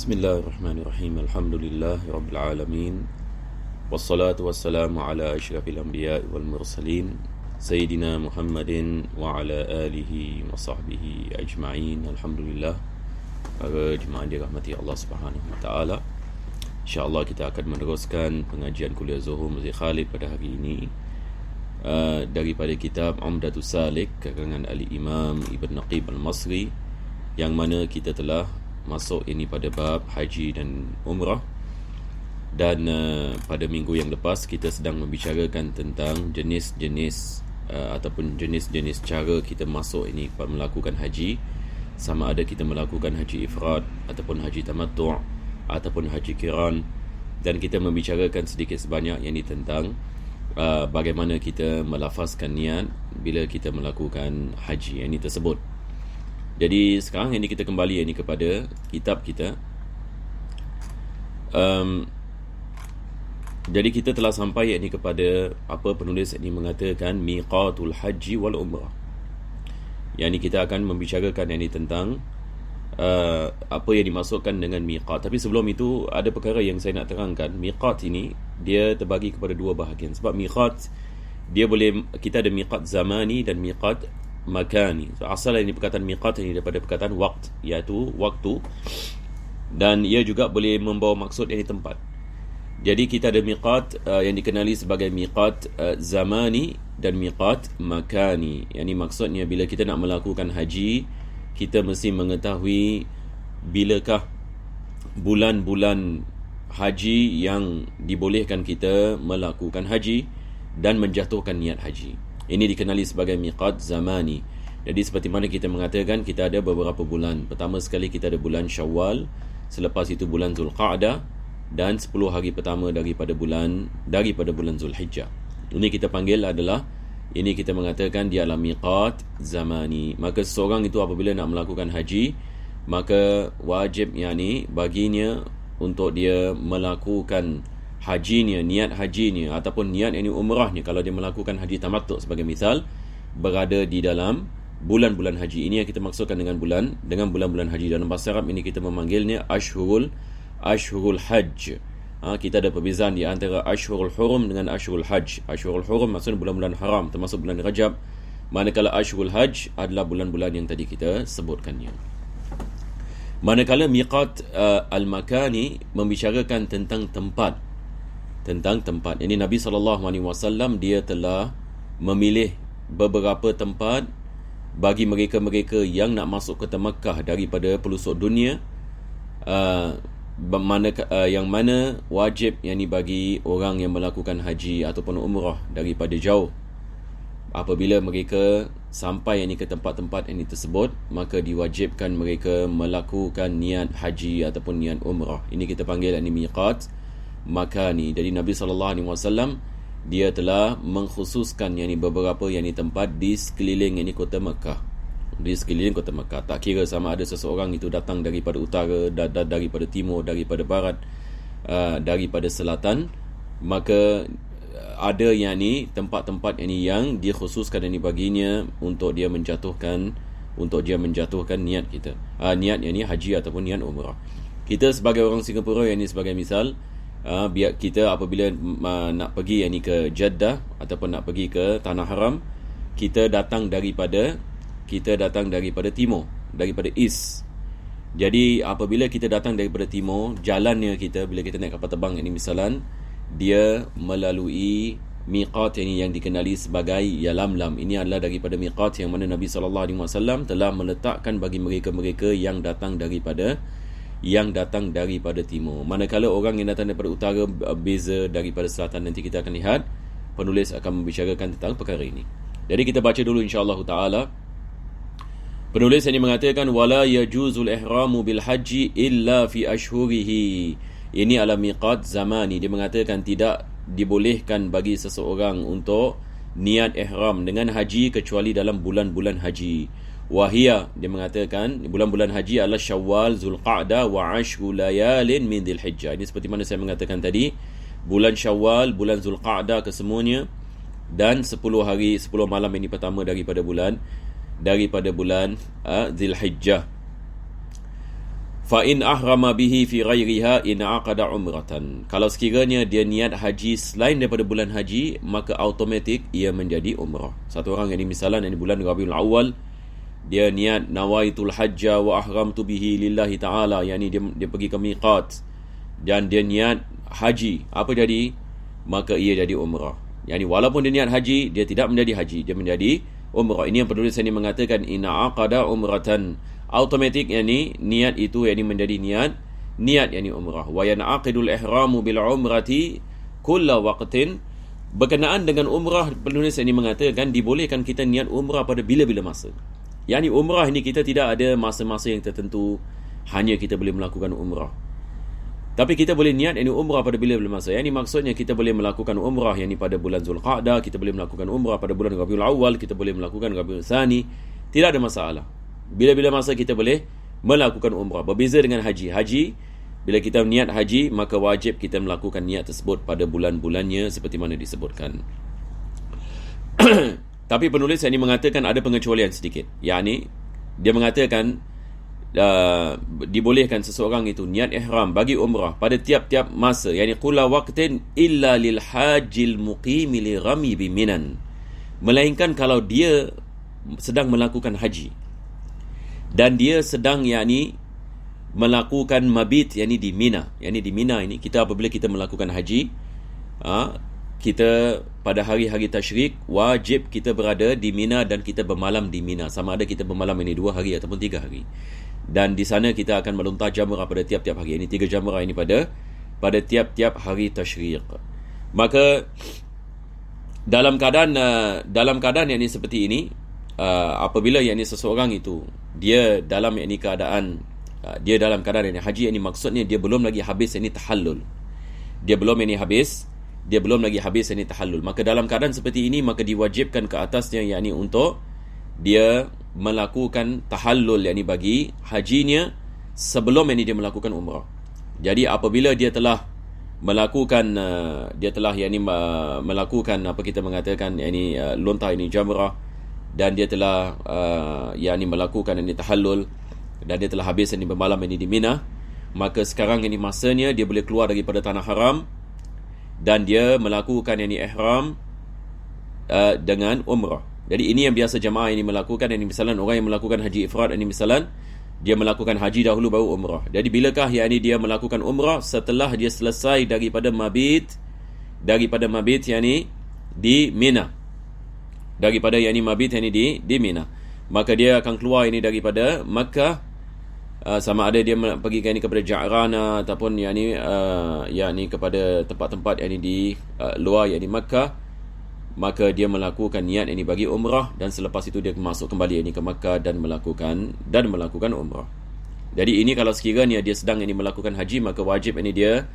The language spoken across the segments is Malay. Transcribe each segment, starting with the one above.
Bismillahirrahmanirrahim. Alhamdulillahi rabbil alamin. Wassalatu wassalamu ala asyrafil anbiya'i wal mursalin Sayyidina Muhammadin wa ala alihi wa sahbihi ajma'in. Alhamdulillah. Para jemaah dirahmati Allah Subhanahu wa taala. InsyaAllah kita akan meneruskan pengajian kuliah Zuhur Masjid Khalid pada hari ini daripada kitab Umdatus Salik karangan Al-Imam Ibn Naqib Al-Masri, yang mana kita telah masuk ini pada bab haji dan umrah. Dan pada minggu yang lepas kita sedang membicarakan tentang jenis-jenis ataupun jenis-jenis cara kita masuk ini melakukan haji, sama ada kita melakukan haji ifrad ataupun haji tamattu' ataupun haji qiran. Dan kita membicarakan sedikit sebanyak yang ini tentang bagaimana kita melafazkan niat bila kita melakukan haji yang ini tersebut. Jadi sekarang ini kita kembali ini kepada kitab kita. Jadi kita telah sampai ini kepada apa penulis ini mengatakan miqatul haji wal umrah. Yang ini kita akan membicarakan ini tentang apa yang dimasukkan dengan miqat. Tapi sebelum itu ada perkara yang saya nak terangkan. Miqat ini dia terbagi kepada dua bahagian. Sebab miqat dia boleh, kita ada miqat zamani dan miqat makani. So, asal ini perkataan miqat ini daripada perkataan waqt, iaitu waktu, dan ia juga boleh membawa maksud yang tempat. Jadi kita ada miqat yang dikenali sebagai miqat zamani dan miqat makani. Yang ini maksudnya bila kita nak melakukan haji, kita mesti mengetahui bilakah bulan-bulan haji yang dibolehkan kita melakukan haji dan menjatuhkan niat haji. Ini dikenali sebagai miqat zamani. Jadi seperti mana kita mengatakan, kita ada beberapa bulan. Pertama sekali kita ada bulan Syawal, selepas itu bulan Zulqa'dah, dan 10 hari pertama daripada bulan Zulhijjah. Ini kita panggil adalah, ini kita mengatakan dia adalah miqat zamani. Maka seseorang itu apabila nak melakukan haji, maka wajib baginya untuk dia melakukan hajinya, niat hajinya ataupun niat ini umrahnya, kalau dia melakukan haji tamattu' sebagai misal, berada di dalam bulan-bulan haji. Ini yang kita maksudkan dengan bulan-bulan haji. Dalam bahasa Arab ini kita memanggilnya ashhurul hajj. Kita ada perbezaan di antara ashhurul hurum dengan ashhurul hajj. Ashhurul hurum maksudnya bulan-bulan haram, termasuk bulan Rajab, manakala ashhurul hajj adalah bulan-bulan yang tadi kita sebutkannya. Manakala miqat al-makani membicarakan tentang tempat. Ini Nabi SAW dia telah memilih beberapa tempat bagi mereka-mereka yang nak masuk ke Mekah daripada pelosok dunia, yang mana wajib bagi orang yang melakukan haji ataupun umrah daripada jauh. Apabila mereka sampai ke tempat-tempat ini tersebut, maka diwajibkan mereka melakukan niat haji ataupun niat umrah. Ini kita panggil miqat makani. Jadi Nabi SAW dia telah mengkhususkan beberapa tempat di sekeliling kota Mekah. Di sekeliling kota Mekah, tak kira sama ada seseorang itu datang daripada utara, daripada timur, daripada barat, daripada selatan, maka ada tempat-tempat yang dikhususkan baginya untuk dia menjatuhkan niat kita. Niat haji ataupun niat umrah. Kita sebagai orang Singapura sebagai misal, biar kita apabila nak pergi ke Jeddah ataupun nak pergi ke Tanah Haram, kita datang daripada timur, daripada east. Jadi apabila kita datang daripada timur, jalannya kita bila kita naik kapal terbang misalan, dia melalui miqat yang dikenali sebagai Yalamlam. Ini adalah daripada miqat yang mana Nabi SAW telah meletakkan bagi mereka-mereka yang datang daripada timur. Manakala orang yang datang daripada utara beza daripada selatan. Nanti kita akan lihat penulis akan membicarakan tentang perkara ini. Jadi kita baca dulu insya-Allah taala. Penulis ini mengatakan wala yajuzul ihramu bil haji illa fi ashhurihi. Ini adalah miqat zamani. Dia mengatakan tidak dibolehkan bagi seseorang untuk niat ihram dengan haji kecuali dalam bulan-bulan haji. Wahia, dia mengatakan bulan-bulan haji adalah Syawal, Zulqa'dah wa 10 layalin min Dzulhijjah. Ini seperti mana saya mengatakan tadi, bulan Syawal, bulan Zulqa'dah kesemuanya, dan 10 malam ini pertama daripada bulan Dzulhijjah. fa in ahrama bihi fi ghairiha in aqada umratan. Kalau sekiranya dia niat haji selain daripada bulan haji, maka automatik ia menjadi umrah. Satu orang yang misalan ini bulan Rabiul Awal, dia niat nawaitul hajja wa ahramtu bihi lillahi ta'ala, yakni dia pergi ke miqat dan dia niat haji, apa jadi? Maka ia jadi umrah. Yani walaupun dia niat haji, dia tidak menjadi haji, dia menjadi umrah. Ini yang penulis ini mengatakan inna aqada umratan. Automatik yani niat itu yani menjadi niat yani umrah. Wa yanaqidul ihramu bil umrati kulla waqtin. Berkenaan dengan umrah, penulis ini mengatakan dibolehkan kita niat umrah pada bila-bila masa. Yani umrah ini kita tidak ada masa-masa yang tertentu, hanya kita boleh melakukan umrah. Tapi kita boleh niat ini umrah pada bila-bila masa. Yani maksudnya kita boleh melakukan umrah yani pada bulan Zulqa'dah, kita boleh melakukan umrah pada bulan Rabiul Awal, kita boleh melakukan Rabiul Tsani, tidak ada masalah. Bila-bila masa kita boleh melakukan umrah. Berbeza dengan haji. Haji, bila kita niat haji, maka wajib kita melakukan niat tersebut pada bulan-bulannya seperti mana disebutkan. Tapi penulis ini mengatakan ada pengecualian sedikit. Yani dia mengatakan dibolehkan seseorang itu niat ihram bagi umrah pada tiap-tiap masa. Yani kulla waqtin illa lil hajil muqimi li rami biminan. Melainkan kalau dia sedang melakukan haji dan dia sedang yakni melakukan mabit yakni di Mina. Yakni di Mina ini kita apabila kita melakukan haji, kita pada hari-hari tasyrik wajib kita berada di Mina dan kita bermalam di Mina. Sama ada kita bermalam ini 2 hari ataupun 3 hari. Dan di sana kita akan melontar jamrah pada tiap-tiap hari. Ini 3 jamrah ini pada tiap-tiap hari tasyrik. Maka dalam keadaan yang ini seperti ini, apabila yang ini seseorang itu dia dalam yang ini keadaan ini haji, ini maksudnya dia belum lagi habis ini tahallul. Dia belum lagi habis ini tahallul. Maka dalam keadaan seperti ini, maka diwajibkan ke atasnya yakni untuk dia melakukan tahallul yakni bagi hajinya sebelum ini dia melakukan umrah. Jadi apabila dia telah melakukan apa kita mengatakan yakni lontar ini jamrah, dan dia telah yakni melakukan ini tahallul, dan dia telah habis ini bermalam ini di Mina, maka sekarang ini masanya dia boleh keluar daripada tanah haram dan dia melakukan ini ihram dengan umrah. Jadi ini yang biasa jemaah ini melakukan. Ini misalnya orang yang melakukan haji ifrad, ini misalnya dia melakukan haji dahulu baru umrah. Jadi bilakah yakni dia melakukan umrah? Setelah dia selesai daripada mabit yakni di Mina. Daripada yakni mabit yakni di Mina, maka dia akan keluar ini daripada Makkah, sama ada dia pergi ini kepada Ja'rana ataupun yakni kepada tempat-tempat yakni di luar yakni Makkah. Maka dia melakukan niat ini bagi umrah, dan selepas itu dia masuk kembali ini ke Makkah dan melakukan umrah. Jadi ini kalau sekiranya dia sedang ini melakukan haji, maka wajib ini dia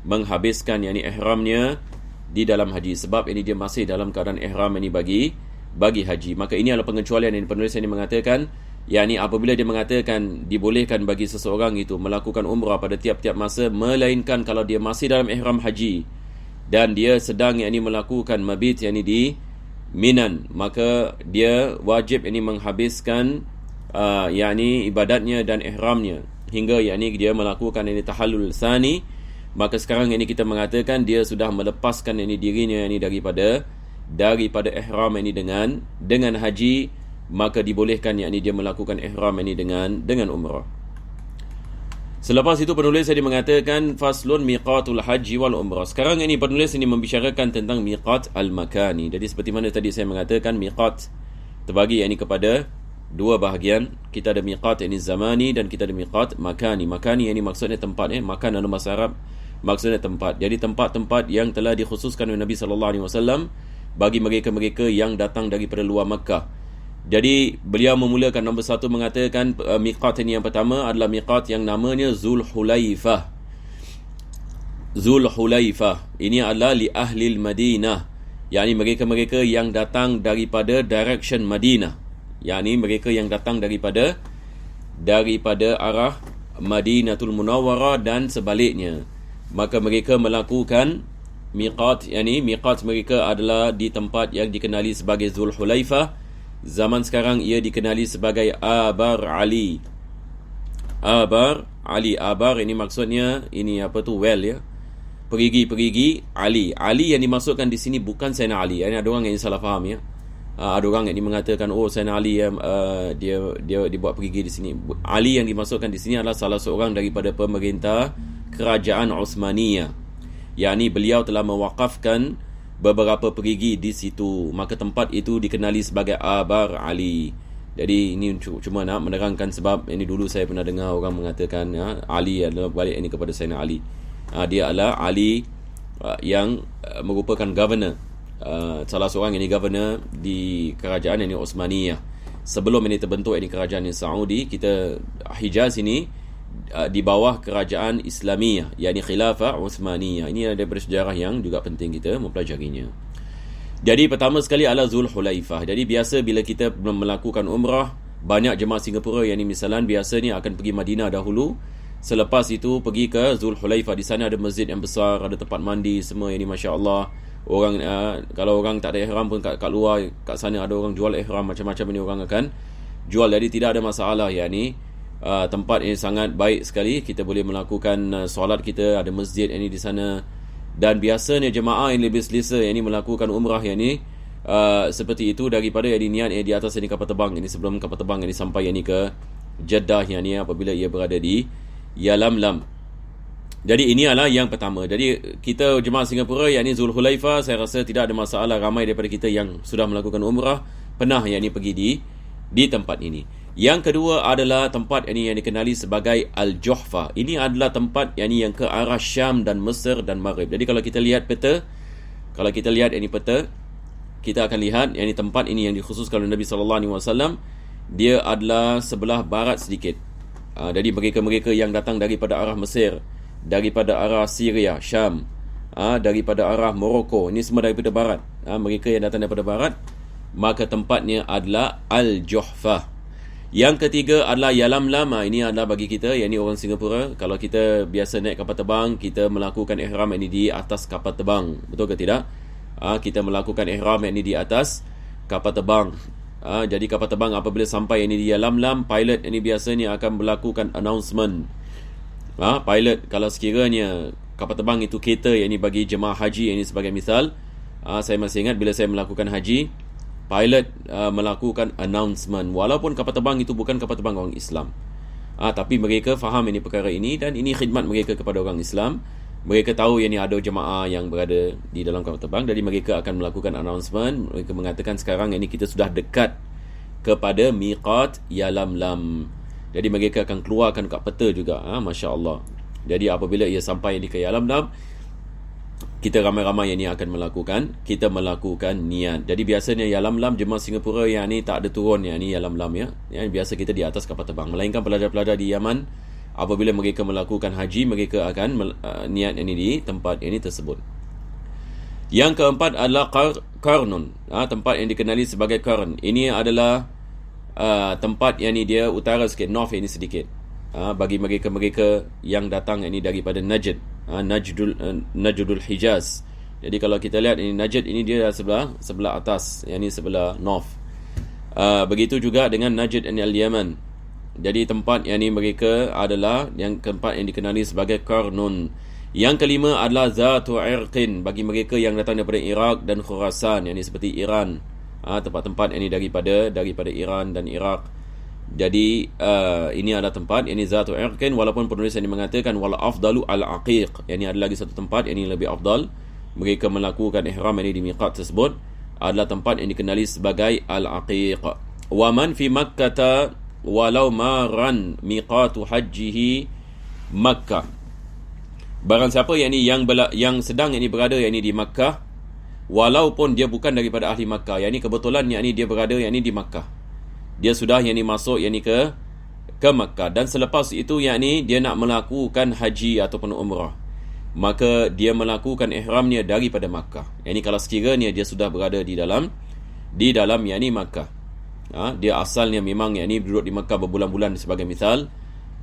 menghabiskan yakni ihramnya di dalam haji, sebab ini dia masih dalam keadaan ihram ini bagi haji. Maka ini adalah pengecualian yang penulis ini mengatakan, yakni apabila dia mengatakan dibolehkan bagi seseorang itu melakukan umrah pada tiap-tiap masa, melainkan kalau dia masih dalam ihram haji dan dia sedang yakni melakukan mabit yakni di Minan, maka dia wajib ini menghabiskan yakni ibadatnya dan ihramnya hingga yakni dia melakukan ini tahallul tsani. Maka sekarang ini kita mengatakan dia sudah melepaskan ini dirinya ini daripada ihram ini dengan haji, maka dibolehkan yakni dia melakukan ihram ini dengan umrah. Selepas itu penulis ini mengatakan faslun miqatul haji wal umrah. Sekarang ini penulis ini membicarakan tentang miqat al-makani. Jadi seperti mana tadi saya mengatakan, miqat terbagi yakni kepada 2 bahagian. Kita ada miqat ini zamani dan kita ada miqat makani. Makani ini maksudnya tempat, makan dalam bahasa Arab maksudnya tempat. Jadi tempat-tempat yang telah dikhususkan oleh Nabi SAW bagi mereka-mereka yang datang daripada luar Makkah. Jadi beliau memulakan nombor 1 mengatakan miqat ini yang pertama adalah miqat yang namanya Zulhulaifah. Zulhulaifah ini adalah li ahli Madinah, yakni mereka-mereka yang datang daripada direction Madinah, yakni mereka yang datang daripada arah Madinatul Munawwarah dan sebaliknya. Maka mereka melakukan miqat, yakni miqat mereka adalah di tempat yang dikenali sebagai Zulhulaifah. Zaman sekarang ia dikenali sebagai Abar Ali. Abar Ali. Abar ini maksudnya ini apa tu, well ya. Perigi Ali. Ali yang dimaksudkan di sini bukan Sayyidina Ali. Ini ada orang yang salah faham ya. Ada orang yang mengatakan Sayyidina Ali dia dibuat perigi di sini. Ali yang dimaksudkan di sini adalah salah seorang daripada pemerintah kerajaan Uthmaniyah. Yakni beliau telah mewakafkan beberapa perigi di situ. Maka tempat itu dikenali sebagai Abar Ali. Jadi ini cuma nak menerangkan sebab ini dulu saya pernah dengar orang mengatakan Ali adalah balik ini kepada Sayyidina Ali. Dia adalah Ali yang merupakan governor, salah seorang ini governor di kerajaan ini Uthmaniyah. Sebelum ini terbentuk ini kerajaan ini Saudi, kita Hijaz ini di bawah kerajaan Islamiyah, yakni Khilafah Uthmaniyah. Ini ada bersejarah yang juga penting kita mempelajarinya. Jadi pertama sekali adalah Zulhulaifah. Jadi biasa bila kita melakukan umrah, banyak jemaah Singapura yang ni misalan biasa ni akan pergi Madinah dahulu. Selepas itu pergi ke Zulhulaifah. Di sana ada masjid yang besar, ada tempat mandi semua. Ini masya-Allah. Orang kalau orang tak ada ihram pun kat luar, kat sana ada orang jual ihram macam-macam, ini orang akan jual. Jadi tidak ada masalah. Yakni tempat ini sangat baik sekali. Kita boleh melakukan solat kita, ada masjid ini di sana. Dan biasanya jemaah yang lebih selesa yang ini melakukan umrah yang ini seperti itu daripada yang niat di atas ini kapal terbang ini, sebelum kapal terbang ini sampai yang ini ke Jeddah yang ini apabila ia berada di Yalamlam. Jadi ini adalah yang pertama. Jadi kita jemaah Singapura yang ini Zulhulaifah, saya rasa tidak ada masalah. Ramai daripada kita yang sudah melakukan umrah pernah yang ini pergi di tempat ini. Yang kedua adalah tempat ini yang dikenali sebagai Al-Juhfa. Ini adalah tempat yang ke arah Syam dan Mesir dan Maghrib. Jadi kalau kita lihat peta, kita akan lihat yang tempat ini yang dikhususkan oleh Nabi SAW, dia adalah sebelah barat sedikit. Jadi mereka-mereka yang datang daripada arah Mesir, daripada arah Syria, Syam, daripada arah Morocco, ini semua daripada barat. Mereka yang datang daripada barat, maka tempatnya adalah Al-Juhfa. Yang ketiga adalah Yalamlam. Ini adalah bagi kita yang ini orang Singapura, kalau kita biasa naik kapal terbang, kita melakukan ihram ini di atas kapal terbang, betul ke tidak? Kita melakukan ihram ini di atas kapal terbang. Jadi kapal terbang apabila sampai ini di Yalamlam, pilot ini biasanya akan melakukan announcement. Pilot kalau sekiranya kapal terbang itu kereta yang ini bagi jemaah haji ini sebagai misal, saya masih ingat bila saya melakukan haji, pilot melakukan announcement, walaupun kapal terbang itu bukan kapal terbang orang Islam, tapi mereka faham ini perkara ini, dan ini khidmat mereka kepada orang Islam. Mereka tahu yang ini ada jemaah yang berada di dalam kapal terbang, jadi mereka akan melakukan announcement. Mereka mengatakan sekarang ini kita sudah dekat kepada miqat Yalamlam. Jadi mereka akan keluarkan kat peta juga, masya-Allah. Jadi apabila ia sampai di ke Yalamlam, kita ramai-ramai yang ni akan melakukan niat. Jadi biasanya Yalamlam jemaah Singapura yang ni tak ada turun yang ni Yalamlam ya. Yang biasa kita di atas kapal terbang. Melainkan pelajar-pelajar di Yaman, apabila mereka melakukan haji, mereka akan niat yang ni di tempat ini tersebut. Yang keempat adalah Qarnun. Tempat yang dikenali sebagai Qarn. Ini adalah tempat yang ni dia utara sikit, north ini sedikit. Bagi mereka-mereka yang datang ini daripada Najd. Najdul Hijaz. Jadi kalau kita lihat ini Najd ini dia sebelah atas, yang ini sebelah north. Begitu juga dengan Najd dan Al-Yaman. Jadi tempat yang ini mereka adalah yang keempat yang dikenali sebagai Qarnun. Yang kelima adalah Zatu Irqin, bagi mereka yang datang daripada Iraq dan Khurasan, yang ini seperti Iran. Tempat-tempat ini daripada Iran dan Iraq. Jadi ini adalah tempat ini Zatu Irqin, walaupun penulis ini mengatakan wal afdalu al-aqiq, yang ini ada lagi satu tempat yang ini lebih afdal. Mereka melakukan ihram ini di miqat tersebut adalah tempat yang dikenali sebagai al-aqiq. Wa man fi Makkah walau maran miqatu hajjihi Makkah. Barang siapa yang sedang yang ini berada yang ini di Makkah, walaupun dia bukan daripada ahli Makkah, yang ini kebetulan yang ini dia berada yang ini di Makkah, dia sudah yang ni masuk yang ni ke Makkah, dan selepas itu yang ni dia nak melakukan haji ataupun umrah, maka dia melakukan ihramnya daripada Makkah. Yang ni kalau sekiranya dia sudah berada di dalam yang ni Makkah, dia asalnya memang yang ni duduk di Makkah berbulan-bulan sebagai misal,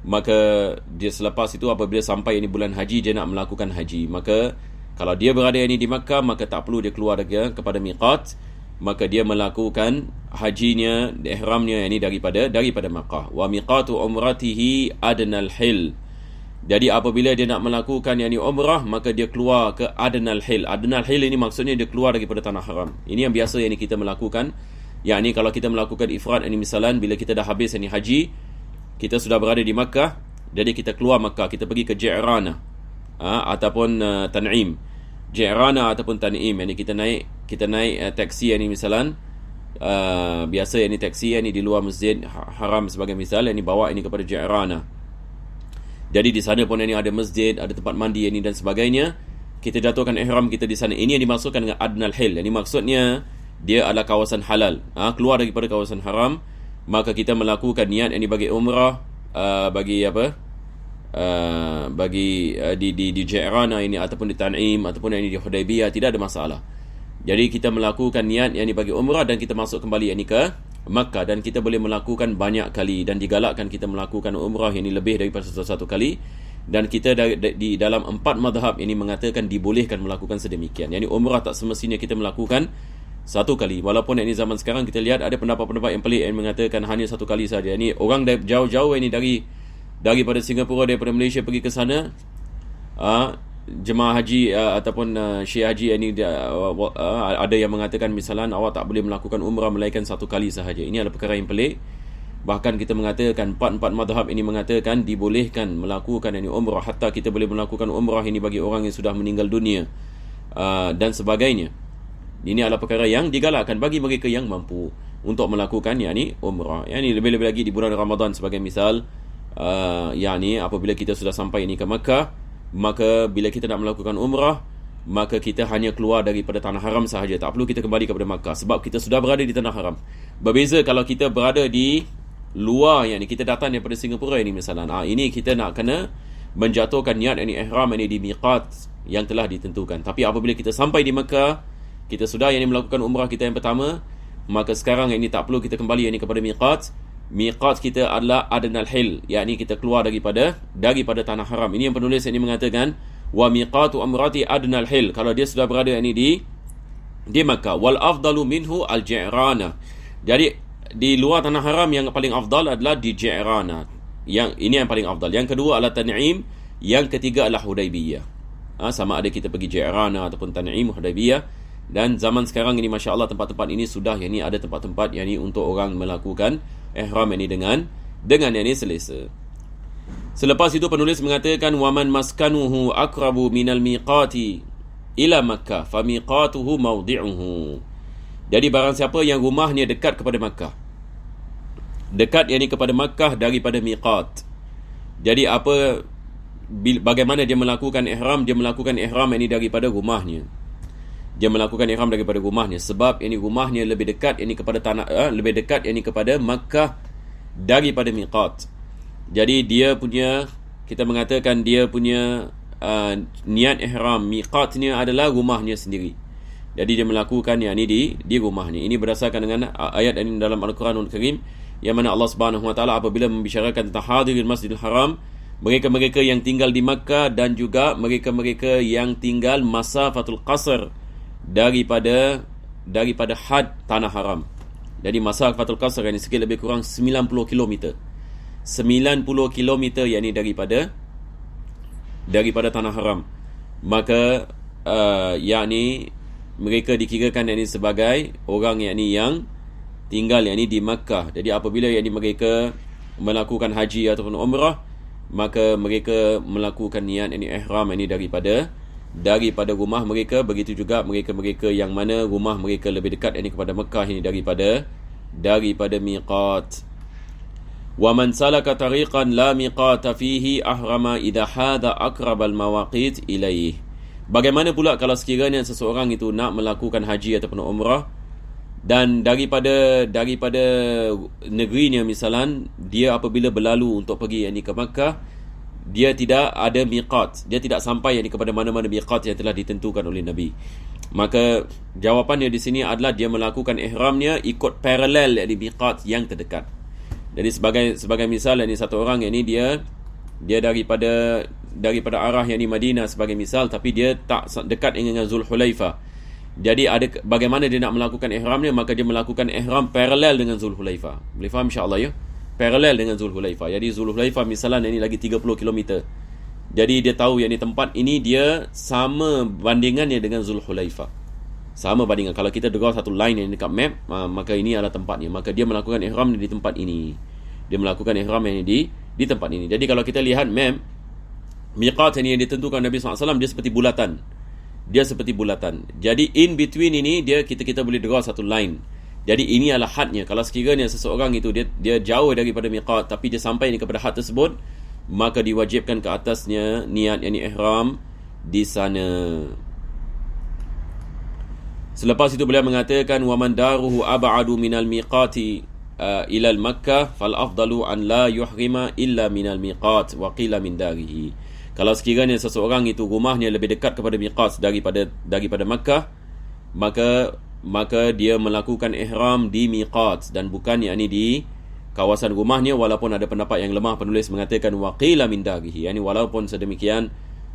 maka dia selepas itu apabila sampai yang ni bulan haji, dia nak melakukan haji, maka kalau dia berada yang ni di Makkah, maka tak perlu dia keluar kepada miqat. maka dia melakukan hajinya, ihramnya yakni daripada Makkah. Wa miqatu umratihi adnal hil. Jadi apabila dia nak melakukan yakni umrah, maka dia keluar ke adnal hil. Adnal hil ini maksudnya dia keluar daripada tanah haram. Ini yang biasa yakni kita melakukan. Yakni kalau kita melakukan ifrad yakni misalan bila kita dah habis yakni haji, kita sudah berada di Makkah, jadi kita keluar Makkah, kita pergi ke Ji'rana ataupun Tan'im. Ji'rana ataupun Tan'im, yakni kita naik taksi yakni misalan biasa yakni taksi yakni di luar Masjid Haram sebagai misal, yakni bawa ini kepada Ji'rana. Jadi di sana pun ini ada masjid, ada tempat mandi ini dan sebagainya. Kita jatuhkan ihram kita di sana. Ini yang dimaksudkan dengan adnal hil. Ini maksudnya dia adalah kawasan halal. Keluar daripada kawasan haram, maka kita melakukan niat ini bagi umrah, bagi di Ji'rana ini ataupun di Tan'im ataupun ini di Hudaybiyah, tidak ada masalah. Jadi kita melakukan niat yang bagi umrah dan kita masuk kembali ini ke Makkah, dan kita boleh melakukan banyak kali dan digalakkan kita melakukan umrah yang lebih daripada satu kali. Dan kita di dalam 4 mazhab ini mengatakan dibolehkan melakukan sedemikian. Yani umrah tak semestinya kita melakukan satu kali. Walaupun ini zaman sekarang kita lihat ada pendapat-pendapat yang pelik yang mengatakan hanya satu kali saja. Ini orang dari jauh-jauh ini daripada Singapura, daripada Malaysia pergi ke sana, jemaah haji ataupun syekh haji ini ada yang mengatakan misalan awak tak boleh melakukan umrah melainkan satu kali sahaja. Ini adalah perkara yang pelik. Bahkan kita mengatakan empat mazhab ini mengatakan dibolehkan melakukan ini umrah, hatta kita boleh melakukan umrah ini bagi orang yang sudah meninggal dunia dan sebagainya. Ini adalah perkara yang digalakkan bagi mereka yang mampu untuk melakukan yakni umrah. Yani lebih-lebih lagi di bulan Ramadan sebagai misal, yakni apabila kita sudah sampai ini ke Makkah, maka bila kita nak melakukan umrah, maka kita hanya keluar daripada tanah haram sahaja. Tak perlu kita kembali kepada Makkah sebab kita sudah berada di tanah haram. Berbeza kalau kita berada di luar, yakni kita datang daripada Singapura ini misalnya. Ini kita nak kena menjatuhkan niat yakni ihram ini di miqat yang telah ditentukan. Tapi apabila kita sampai di Makkah, kita sudah yakni melakukan umrah kita yang pertama, maka sekarang ini tak perlu kita kembali yakni kepada miqat. Miqat kita adalah adnal hil, yakni kita keluar daripada tanah haram. Ini yang penulis ini mengatakan wa miqatu amrati adnal hil, kalau dia sudah berada yakni di Makkah. Wal afdalu minhu al Ji'rana. Jadi di luar tanah haram yang paling afdal adalah di Ji'rana. Ini yang paling afdal. Yang kedua adalah Tan'im, yang ketiga adalah Hudaybiyah. Sama ada kita pergi Ji'rana ataupun Tan'im, Hudaybiyah. Dan zaman sekarang ini masya-Allah tempat-tempat ini sudah yakni ada tempat-tempat yakni untuk orang melakukan ihram ini dengan yakni selesa. Selepas itu penulis mengatakan waman maskanuhu aqrabu minal miqati ila Makkah fa miqatuhu mawdi'uhu. Jadi barang siapa yang rumahnya dekat kepada Makkah, dekat yakni kepada Makkah daripada miqat. Jadi bagaimana dia melakukan ihram? Dia melakukan ihram yakni daripada rumahnya. Dia melakukan ihram daripada rumahnya sebab ini rumahnya lebih dekat ini kepada lebih dekat ini kepada Makkah daripada miqat. Jadi dia punya, kita mengatakan dia punya niat ihram miqatnya adalah rumahnya sendiri. Jadi dia melakukan yakni di rumahnya. Ini berdasarkan dengan ayat ini dalam Al-Quranul Karim yang mana Allah Subhanahu Wa Taala apabila membicarakan tentang hadirin Masjidil Haram, mereka-mereka yang tinggal di Makkah dan juga mereka-mereka yang tinggal masafatul qasr daripada had tanah haram. Jadi masafatul qasr ini sikit lebih kurang 90 km. 90 km yakni daripada tanah haram. Maka yakni mereka dikirakan yakni sebagai orang yakni yang tinggal yakni di Makkah. Jadi apabila yakni mereka melakukan haji ataupun umrah, maka mereka melakukan niat yakni ihram yakni daripada rumah mereka. Begitu juga mereka-mereka yang mana rumah mereka lebih dekat yakni kepada Mekah ini daripada miqat. Wa man salaka tariqan la miqata fihi ahrama idha hadha aqrabal mawaqit ilaih. Bagaimana pula kalau sekiranya seseorang itu nak melakukan haji ataupun umrah dan daripada negerinya misalan, dia apabila berlalu untuk pergi yakni ke Makkah, dia tidak ada miqat, dia tidak sampai yakni kepada mana-mana miqat yang telah ditentukan oleh Nabi. Maka jawapannya di sini adalah dia melakukan ihramnya ikut paralel yakni miqat yang terdekat. Jadi sebagai misal yakni satu orang yakni dia daripada arah yakni Madinah sebagai misal, tapi dia tak dekat dengan Zulhulaifah. Jadi bagaimana dia nak melakukan ihramnya, maka dia melakukan ihram paralel dengan Zulhulaifah. Boleh faham insya-Allah ya? Paralel dengan Zulhulaifah. Jadi Zulhulaifah misalnya ini lagi 30 km. Jadi dia tahu yang di tempat ini dia sama bandingannya dengan Zulhulaifah. Sama bandingan. Kalau kita draw satu line yang dekat map, maka ini adalah tempatnya. Maka dia melakukan ihram di tempat ini. Dia melakukan ihram yang di tempat ini. Jadi kalau kita lihat map, miqat yang ditentukan Nabi SAW, dia seperti bulatan. Jadi in between ini kita boleh draw satu line. Jadi ini adalah hadnya. Kalau sekiranya seseorang itu dia jauh daripada miqat tapi dia sampai kepada had tersebut, maka diwajibkan ke atasnya niat yakni ihram di sana. Selepas itu beliau mengatakan wa man daruhu ab'adu minal miqati ila al-Makkah fal afdalu an la yuhrima illa minal miqat wa qila min darihi. Kalau sekiranya seseorang itu rumahnya lebih dekat kepada miqat daripada Makkah, maka dia melakukan ihram di miqat dan bukan yakni di kawasan rumahnya, walaupun ada pendapat yang lemah penulis mengatakan waqila min darihi, yakni walaupun sedemikian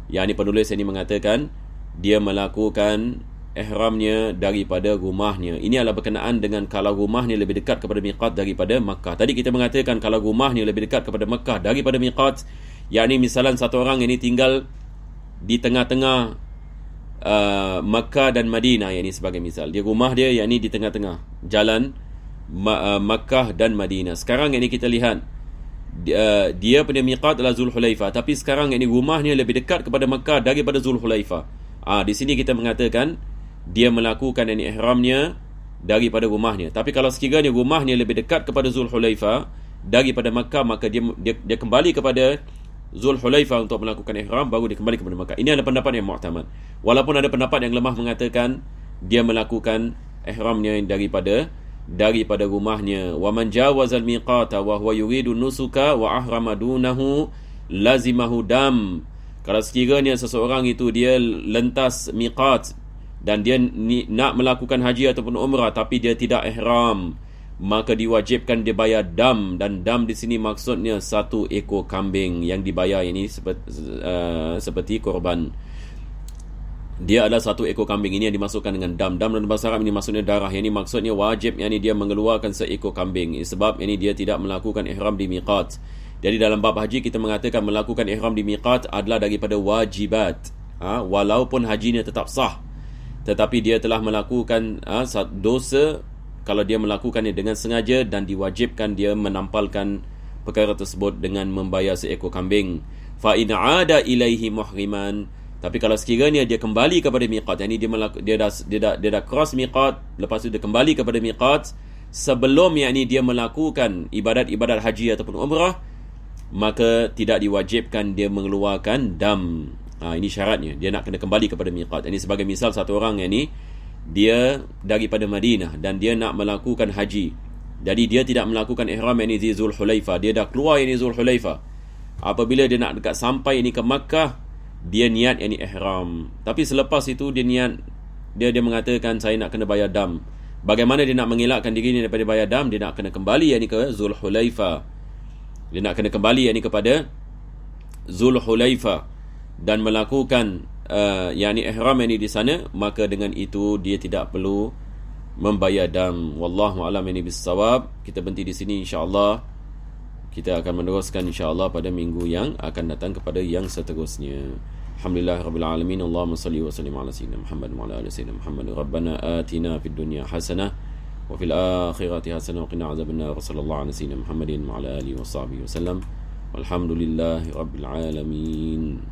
yakni penulis ini mengatakan dia melakukan ihramnya daripada rumahnya. Ini adalah berkenaan dengan kalau rumahnya lebih dekat kepada miqat daripada Makkah. Tadi kita mengatakan kalau rumahnya lebih dekat kepada Makkah daripada miqat, yakni misalnya satu orang ini tinggal di tengah-tengah Makkah dan Madinah, yakni sebagai misal. Rumah dia yakni di tengah-tengah jalan Makkah dan Madinah. Sekarang yakni kita lihat dia punya miqat adalah Zulhulaifah, tapi sekarang yakni rumahnya lebih dekat kepada Makkah daripada Zulhulaifah. Di sini kita mengatakan dia melakukan yakni ihramnya daripada rumahnya. Tapi kalau sekiranya rumahnya lebih dekat kepada Zulhulaifah daripada Makkah, maka dia kembali kepada Zulhulaifah untuk melakukan ihram, baru dia kembali kepada Makkah. Ini adalah pendapat yang mu'tamad. Walaupun ada pendapat yang lemah mengatakan dia melakukan ihramnya daripada rumahnya. Wa man jawazal miqata wa huwa yuridu nusuka wa ahrama dunahu lazimahu dam. Kalau sekiranya seseorang itu dia lentas miqat dan dia nak melakukan haji ataupun umrah tapi dia tidak ihram, maka diwajibkan dia bayar dam. Dan dam di sini maksudnya 1 ekor kambing yang dibayar ini seperti korban. Dia adalah 1 ekor kambing. Ini yang dimasukkan dengan dam. Dam dalam bahasa Arab ini maksudnya darah. Yang ini maksudnya wajib, yang ini dia mengeluarkan seekor kambing. Sebab ini dia tidak melakukan ihram di miqat. Jadi dalam bab haji kita mengatakan melakukan ihram di miqat adalah daripada wajibat. Walaupun hajinya tetap sah, tetapi dia telah melakukan dosa kalau dia melakukannya dengan sengaja, dan diwajibkan dia menampalkan perkara tersebut dengan membayar seekor kambing. Fa in 'ada ilaihi muhriman. Tapi kalau sekiranya dia kembali kepada miqat, yakni dia dah cross miqat, lepas itu dia kembali kepada miqat sebelum yakni dia melakukan ibadat-ibadat haji ataupun umrah, maka tidak diwajibkan dia mengeluarkan dam. Ini syaratnya, dia nak kena kembali kepada miqat. Ini sebagai misal satu orang yang ni dia daripada Madinah dan dia nak melakukan haji. Jadi dia tidak melakukan ihram yang ni di Zulhulaifah. Dia dah keluar yang ni Zulhulaifah. Apabila dia nak dekat sampai ini ke Makkah, dia niat yang ni ihram. Tapi selepas itu dia mengatakan saya nak kena bayar dam. Bagaimana dia nak mengelakkan dirinya daripada bayar dam? Dia nak kena kembali yang ni ke Zulhulaifah. Dia nak kena kembali yang ni kepada Zulhulaifah dan melakukan yakni ihram ini di sana, maka dengan itu dia tidak perlu membayar dam. Wallahu a'lam bissawab. Kita berhenti di sini insya-Allah. Kita akan meneruskan insya-Allah pada minggu yang akan datang kepada yang seterusnya. Alhamdulillahirabbil alamin. Allahumma salli wa sallim ala sayyidina Muhammad wa ala ali sayyidina Muhammad. Rabbana atina fid dunya hasanah wa fil akhirati hasanah wa qina azabannar. Sallallahu ala sayyidina Muhammadin wa ala alihi wa sahbihi wasallam. Walhamdulillahirabbil alamin.